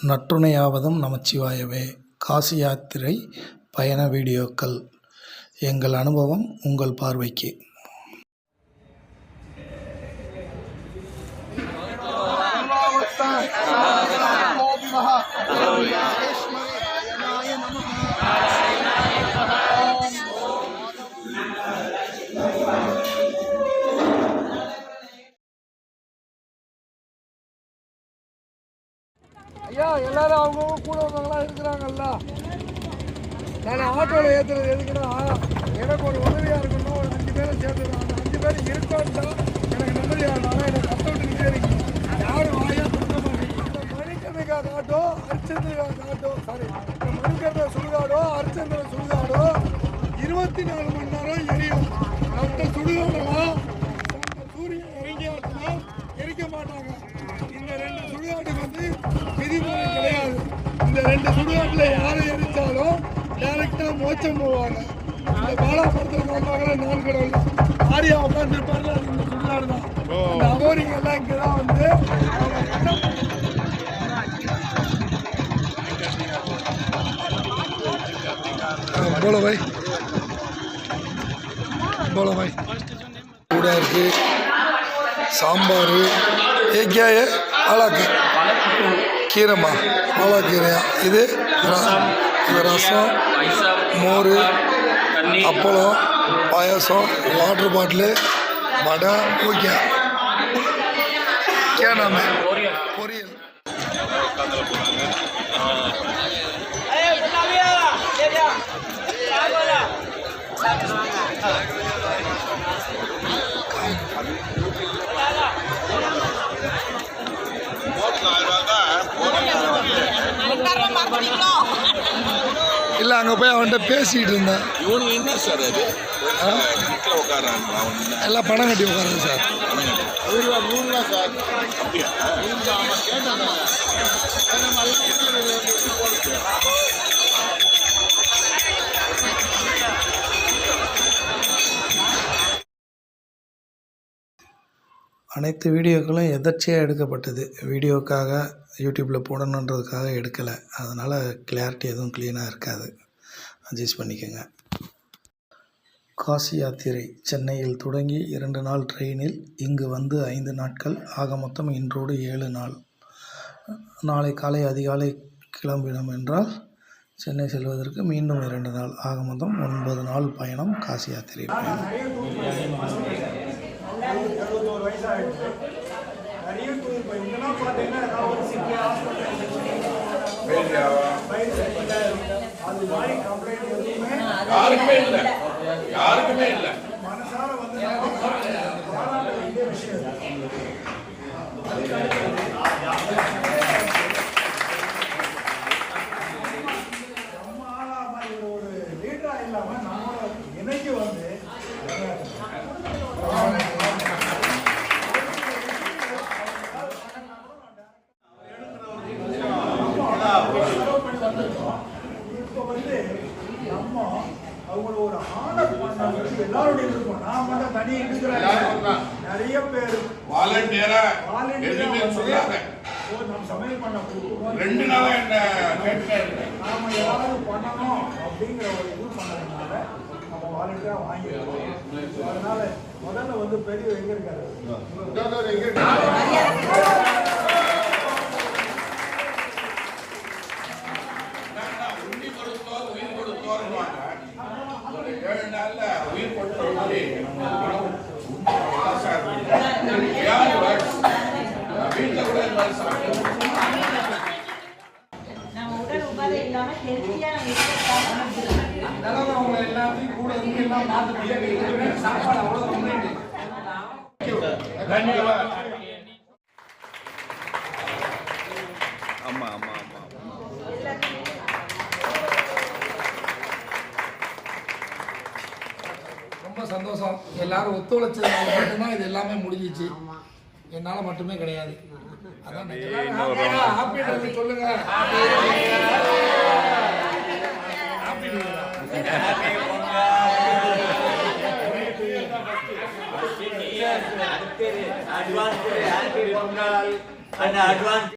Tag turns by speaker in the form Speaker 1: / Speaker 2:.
Speaker 1: நற்றுணையாவதும் நமச்சிவாயவே. காசி யாத்திரை பயண வீடியோக்கள். எங்கள் அனுபவம் உங்கள் பார்வைக்கு.
Speaker 2: ஐயா எல்லாரும் அவங்கவுங்க கூட வந்தவங்களாம் இருக்கிறாங்கல்ல. நான் ஆட்டோவில் ஏற்றுறது எதுக்குன்னா எனக்கு ஒரு உதவியாக இருக்கணும். ஒரு 5 பேரை சேர்த்துக்கலாம். அந்த 5 பேர் இருக்கோன்னு எனக்கு நிம்மதியாகனால என்னை கஷ்டப்பட்டு நிற்கிறீங்க. யாரும் வாயாக கொடுக்க மாட்டேங்க. இந்த மணிக்கணக்கா காட்டோ ஹரிச்சந்திரா காட்டோ இந்த மணிக்கணக்கா சுடுகாடோ ஹரிச்சந்திர சுடுகாடோ 24 மணி நேரம் எரியும். மற்ற சுடுகாடெல்லாம் சூரியன் இறங்கியாட்டுனா எரிக்க மாட்டாங்க. இந்த 2 சுடுகாட்டுக்கு விதிமுறை கிடையாது. இந்த 2 சுடுகாட்டில் யாரை எரிச்சாலும் டைரக்டாக மோச்சம் போவாங்க. இந்த பாலாபுரத்தில் வந்தாங்களே நான் கடவுள் ஆரியா உட்காந்துருப்பாரு. அது இந்த சுடுகாடு தான். இந்த அகோரிங்க எல்லாம் இங்கே தான் வந்து
Speaker 1: கூட இருக்கு. சாம்பார் ஏக்கியாய ஆளாக்கு கீரைமா பாலாக்கீரையா. இது ரசம், மோர், அப்பளம், பாயாசம், வாட்டர் பாட்டிலு, வடை, ஓகே கேனாமே பொரியல். இல்லை அங்கே போய் அவன்கிட்ட பேசிகிட்டு இருந்தேன்.
Speaker 3: இவனுக்கு என்ன சார் அது
Speaker 1: எல்லாம் பணம் கட்டி உட்காருங்க சார்.
Speaker 3: 100 சார். அப்படியா?
Speaker 1: அனைத்து வீடியோக்களும் எதர்ச்சியாக எடுக்கப்பட்டது. வீடியோக்காக யூடியூப்பில் போடணுன்றதுக்காக எடுக்கலை. அதனால் கிளாரிட்டி எதுவும் க்ளீனாக இருக்காது. அட்ஜஸ்ட் பண்ணிக்கோங்க. காசி யாத்திரை சென்னையில் தொடங்கி 2 நாள் ட்ரெயினில், இங்கு வந்து 5 நாட்கள், ஆக மொத்தம் இன்றோடு 7 நாள். நாளை காலை அதிகாலை கிளம்பினோம் என்றால் சென்னை செல்வதற்கு மீண்டும் 2 நாள், ஆக மொத்தம் 9 நாள் பயணம். காசி யாத்திரை பயணம்.
Speaker 3: யாருக்குமே இல்லை.
Speaker 2: மனசார வந்து விஷயம் நம்ம ஆளா மாதிரி ஒரு லீடரா இல்லாம நம்மளோட இணைக்கு வந்து இப்போ வந்து நம்ம அவங்கள ஒரு ஆனர் பண்ண எல்லாருடைய இருக்கும். நான் மட்டும் தனி இருக்கிறேன். நிறைய பேர்
Speaker 3: வாலண்டியரா சொல்றாங்க.
Speaker 2: நம்ம சமையல் பண்ண
Speaker 3: 2 நாளா என்ன
Speaker 2: நாம ஏதாவது பண்ணணும் அப்படிங்கிற ஒரு இது பண்ணதுனால நம்ம வாலண்டியரா வாங்கிடுவோம். அதனால முதல்ல வந்து பெரிய எங்க இருக்காரு
Speaker 3: உயிர் கொடுத்த
Speaker 2: எல்லாத்தையும் கூட இருந்து எல்லாம் மாற்ற சாப்பாடு அவ்வளவு
Speaker 3: ஆமா ஆமா ஆமா
Speaker 2: ரொம்ப சந்தோஷம். எல்லாரும் ஒத்துழைச்சதுனால மட்டும்தான் இது எல்லாமே முடிஞ்சிச்சு. என்னால் மட்டுமே கிடையாது. அதான் ஹாப்பி சொல்லுங்க.
Speaker 4: advance happy pongal and advance